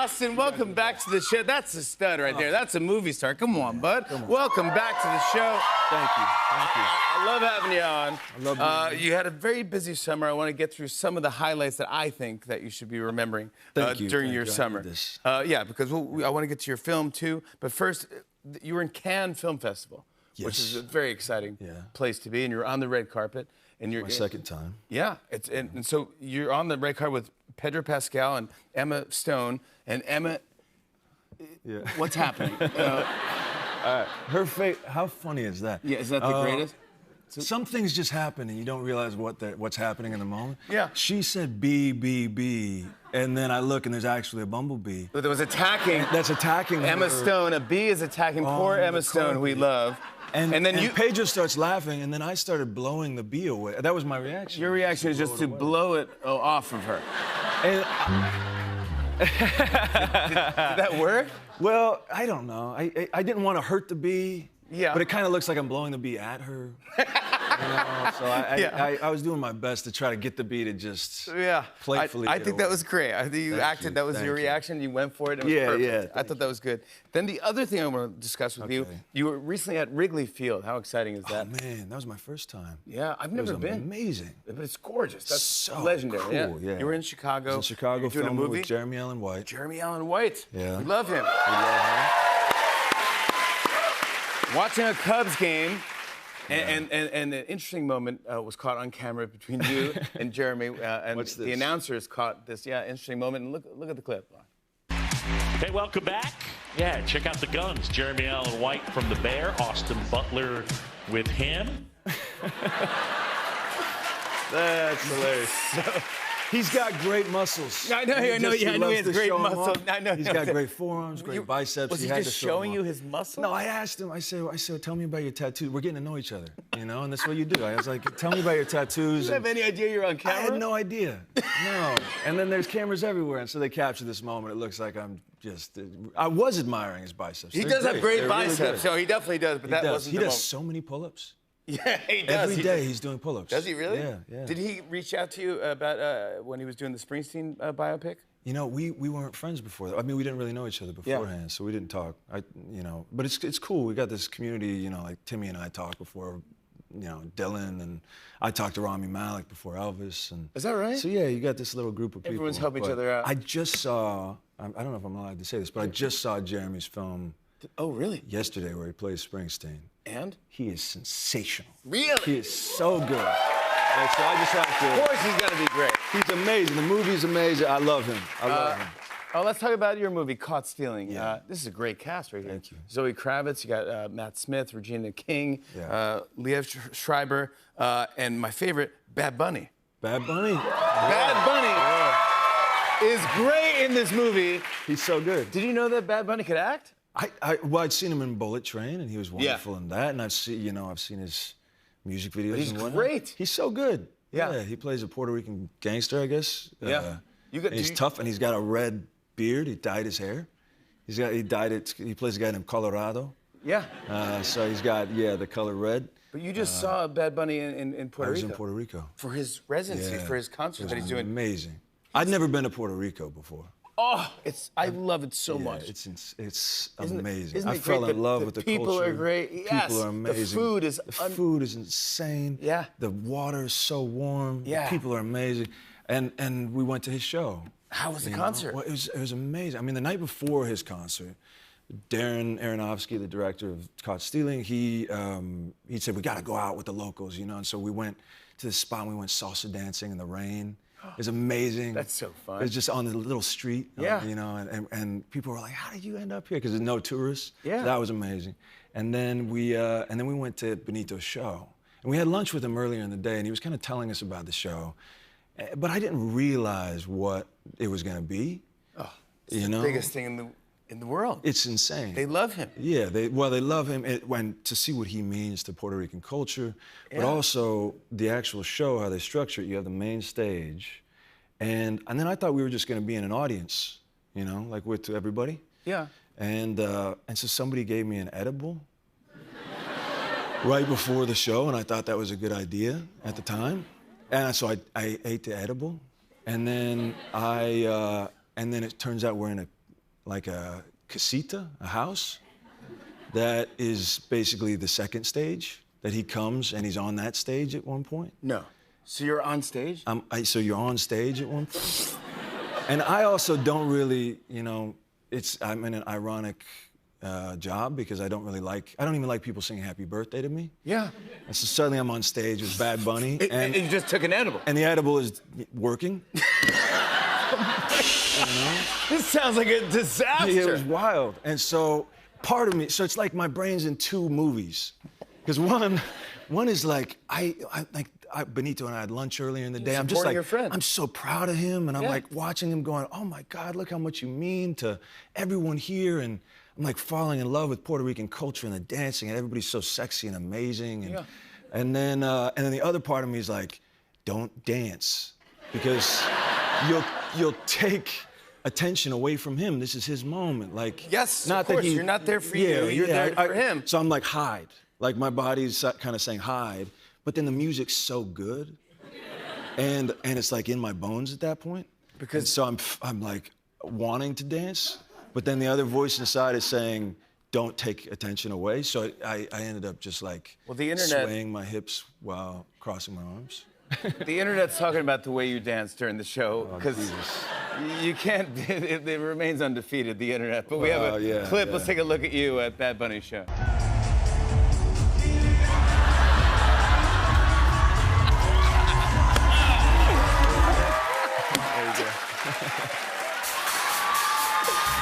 Austin, welcome back to the show. That's a stud right there. That's a movie star. Come on, bud. Welcome back to the show. Thank you. Thank you. I love having you on. I love you. You had a very busy summer. I want to get through some of the highlights that I think that you should be remembering during your summer. Yeah, because I want to get to your film too. But first, you were in Cannes Film Festival, which is a very exciting place to be, and you're on the red carpet. And you're my second time. Yeah, and so you're on the red carpet with Pedro Pascal and Emma Stone, and Emma. Yeah. What's happening? Her face. How funny is that? Yeah, is that the greatest? Some things just happen and you don't realize what's happening in the moment. Yeah. She said B, B, B, and then I look and there's actually a bumblebee. But there was attacking. That's attacking Emma her. Stone. A bee is attacking poor Emma Stone, who we love. And then Pedro starts laughing, and then I started blowing the bee away. That was my reaction. Your reaction is just to blow it off of her. And did that work? Well, I don't know. I didn't want to hurt the bee. Yeah. But it kind of looks like I'm blowing the bee at her. You know? So I was doing my best to try to get the bee to just playfully I think that was great. I think you acted. That was your reaction. You went for it. It was perfect. Yeah. I thought that was good. Then the other thing I want to discuss with you, you were recently at Wrigley Field. How exciting is that? Oh, man, that was my first time. Yeah, I've never been. Amazing. But it's gorgeous. That's so legendary. Cool, yeah. You were in Chicago. I was in Chicago doing a movie with Jeremy Allen White. Jeremy Allen White. Yeah. We love him. We love him. Watching a Cubs game, and an interesting moment was caught on camera between you and Jeremy, and the announcers caught this interesting moment. And look at the clip. Hey, welcome back. Yeah, check out the guns. Jeremy Allen White from The Bear, Austin Butler with him. That's hilarious. He's got great muscles. I know he has great muscles. I know. He's got great forearms, great biceps. Was he just showing you his muscles? No, I asked him. I said, tell me about your tattoos. We're getting to know each other, you know, and that's what you do. I was like, tell me about your tattoos. Did you have any idea you're on camera? I had no idea. No. And then there's cameras everywhere, and so they capture this moment. It looks like I was admiring his biceps. He does have great biceps. Really so he definitely does, but that wasn't the moment. He does so many pull-ups. Yeah, he does. Every day he's doing pull-ups. Does he really? Yeah. Did he reach out to you about when he was doing the Springsteen biopic? You know, we weren't friends before. I mean, we didn't really know each other beforehand, so we didn't talk. But it's cool. We got this community. You know, like Timmy and I talked before. You know, Dylan, and I talked to Rami Malek before Elvis. And is that right? So yeah, you got this little group of people. Everyone's helping each other out. I just saw. I don't know if I'm allowed to say this, but I just saw Jeremy's film. Oh, really? Yesterday, where he plays Springsteen. And? He is sensational. Really? He is so good. And so I just have to. Of course he's gonna be great. He's amazing. The movie's amazing. I love him. I love him. Oh, let's talk about your movie, Caught Stealing. Yeah. This is a great cast right here. Thank you. Zoe Kravitz, you got Matt Smith, Regina King, Yeah. Liev Schreiber, and my favorite, Bad Bunny. Bad Bunny? Bad Bunny is great in this movie. He's so good. Did you know that Bad Bunny could act? I'd seen him in Bullet Train, and he was wonderful in that. And I've seen his music videos. He's and whatnot. great. He's so good. Yeah. He plays a Puerto Rican gangster, I guess. Yeah. He's tough, and he's got a red beard. He dyed his hair. He plays a guy named Colorado. Yeah. So he's got the color red. But you just saw Bad Bunny in Puerto Rico. I was in Puerto Rico for his residency, for his concert that he's doing. Amazing. I'd never been to Puerto Rico before. Oh, I love it so much. It's amazing. I fell in love with the culture. People are great. Yes. People are amazing. The food is insane. Yeah. The water is so warm. Yeah. The people are amazing. And we went to his show. How was the concert? Well, it was amazing. I mean, the night before his concert, Darren Aronofsky, the director of Caught Stealing, he said, we got to go out with the locals, you know? And so we went to this spot and we went salsa dancing in the rain. It was amazing. That's so fun. It was just on the little street, you know, and people were like, how did you end up here? Because there's no tourists. Yeah. So that was amazing. And then we went to Benito's show. And we had lunch with him earlier in the day, and he was kind of telling us about the show. But I didn't realize what it was going to be. Oh, it's the biggest thing in the world. It's insane. They love him. Yeah, they love him to see what he means to Puerto Rican culture, but also the actual show, how they structure it. You have the main stage, and then I thought we were just going to be in an audience, you know, like with everybody. Yeah. And so somebody gave me an edible right before the show, and I thought that was a good idea at the time. And so I ate the edible, and then it turns out we're in like a casita, a house, that is basically the second stage, that he comes and he's on that stage at one point. No. So you're on stage? So you're on stage at one point? And I also don't really, you know, I'm in an ironic job because I don't even like people singing happy birthday to me. Yeah. And so suddenly I'm on stage with Bad Bunny. And you just took an edible. And the edible is working. This sounds like a disaster. Yeah, it was wild. And so part of me, so it's like my brain's in two movies. Because one is like, Benito and I had lunch earlier in the day. I'm just like, your friend. I'm so proud of him. And I'm like watching him going, oh my God, look how much you mean to everyone here. And I'm like falling in love with Puerto Rican culture and the dancing, and everybody's so sexy and amazing. And then the other part of me is like, don't dance, because you'll take attention away from him. This is his moment. Like, yes, of course, you're not there for you. You're there for him. So I'm like, hide. Like my body's kind of saying hide, but then the music's so good, and it's like in my bones at that point. Because so I'm like wanting to dance, but then the other voice inside is saying, don't take attention away. So I ended up just like swaying my hips while crossing my arms. The internet's talking about the way you dance during the show, because you can't, it remains undefeated, the internet. But we have a clip. Let's take a look at you at Bad Bunny show.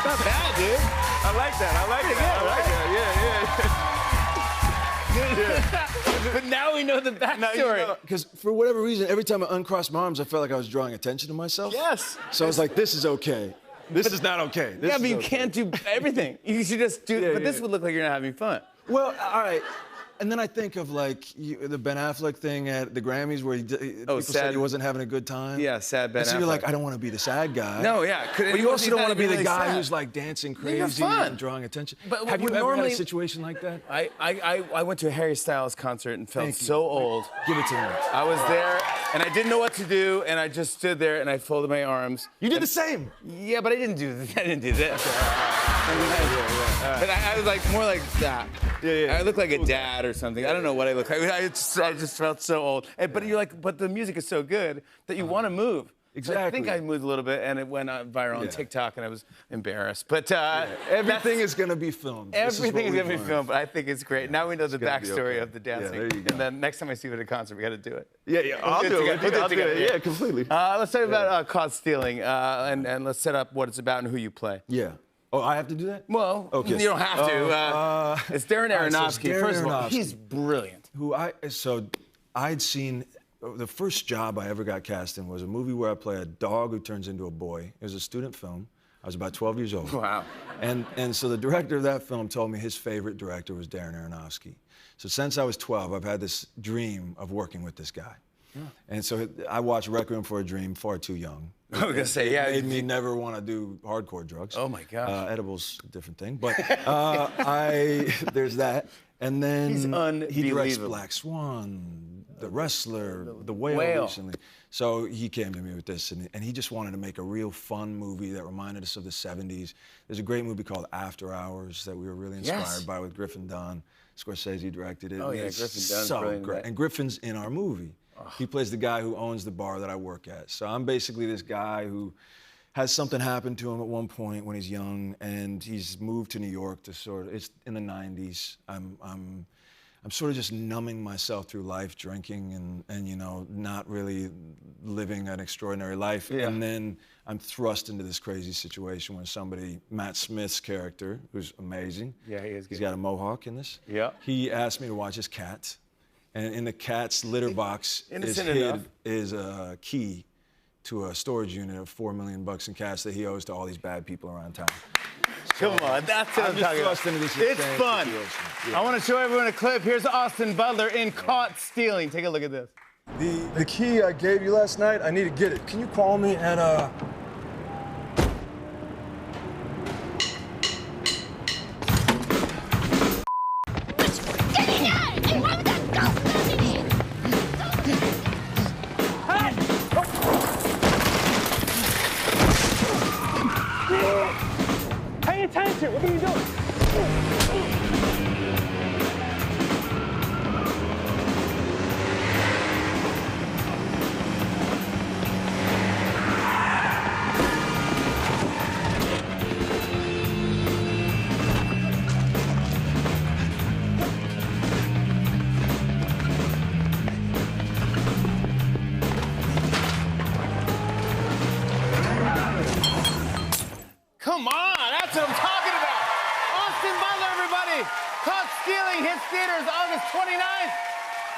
Not bad, dude. I like that. I like that. But now we know the backstory. Because for whatever reason, every time I uncrossed my arms, I felt like I was drawing attention to myself. Yes. So I was like, this is okay. This is not okay. But you can't do everything. You should just do. But this would look like you're not having fun. Well, all right. And then I think of like the Ben Affleck thing at the Grammys where people said he wasn't having a good time. Yeah, sad Ben Affleck. So you're like, I don't want to be the sad guy. No, yeah. But you also don't want to be the guy who's like dancing crazy and drawing attention. But have you ever had a situation like that? I went to a Harry Styles concert and felt so old. Give it to me. I was there and I didn't know what to do, and I just stood there and I folded my arms. You did the same. Yeah, but I didn't do this. I didn't do this. But I was like more like that. I look like a dad or something. I don't know what I look like. I just felt so old. But you're like, but the music is so good that you want to move. Exactly. I think I moved a little bit, and it went viral on TikTok, and I was embarrassed. But everything is going to be filmed. Everything is going to be filmed, but I think it's great. Now we know the backstory of the dancing. Yeah, there you go. And then next time I see you at a concert, we got to do it. Yeah, I'll do it. Yeah, completely. Let's talk about Caught Stealing, and let's set up what it's about and who you play. Yeah. Oh, I have to do that? Well, you don't have to. It's Darren Aronofsky. First of all, he's brilliant. I'd seen, the first job I ever got cast in was a movie where I play a dog who turns into a boy. It was a student film. I was about 12 years old. Wow. And so the director of that film told me his favorite director was Darren Aronofsky. So since I was 12, I've had this dream of working with this guy. Yeah. And so I watched Requiem for a Dream far too young. I was gonna say, yeah. It made me never want to do hardcore drugs. Oh my gosh. Edibles, a different thing. But there's that. And then he directs Black Swan, The Wrestler, The Whale recently. So he came to me with this, and he just wanted to make a real fun movie that reminded us of the 70s. There's a great movie called After Hours that we were really inspired by with Griffin Dunne. Scorsese directed it. Oh yeah, Griffin Dunne's so brilliant. Great. And Griffin's in our movie. He plays the guy who owns the bar that I work at. So I'm basically this guy who has something happen to him at one point when he's young, and he's moved to New York to it's in the 90s. I'm sort of just numbing myself through life, drinking and you know, not really living an extraordinary life. Yeah. And then I'm thrust into this crazy situation where Matt Smith's character, who's amazing. Yeah, he is good. He's got a mohawk in this. Yeah. He asked me to watch his cat. And in the cat's litter box is a key to a storage unit of $4 million in cash that he owes to all these bad people around town. Come on, that's what I'm talking about. It's fun. Yeah. I want to show everyone a clip. Here's Austin Butler in Caught Stealing. Take a look at this. The key I gave you last night, I need to get it. Can you call me at Pay attention. What are you doing? Come on, that's what I'm talking about. Austin Butler, everybody. Caught Stealing hits theaters August 29th.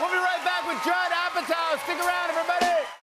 We'll be right back with Judd Apatow. Stick around, everybody.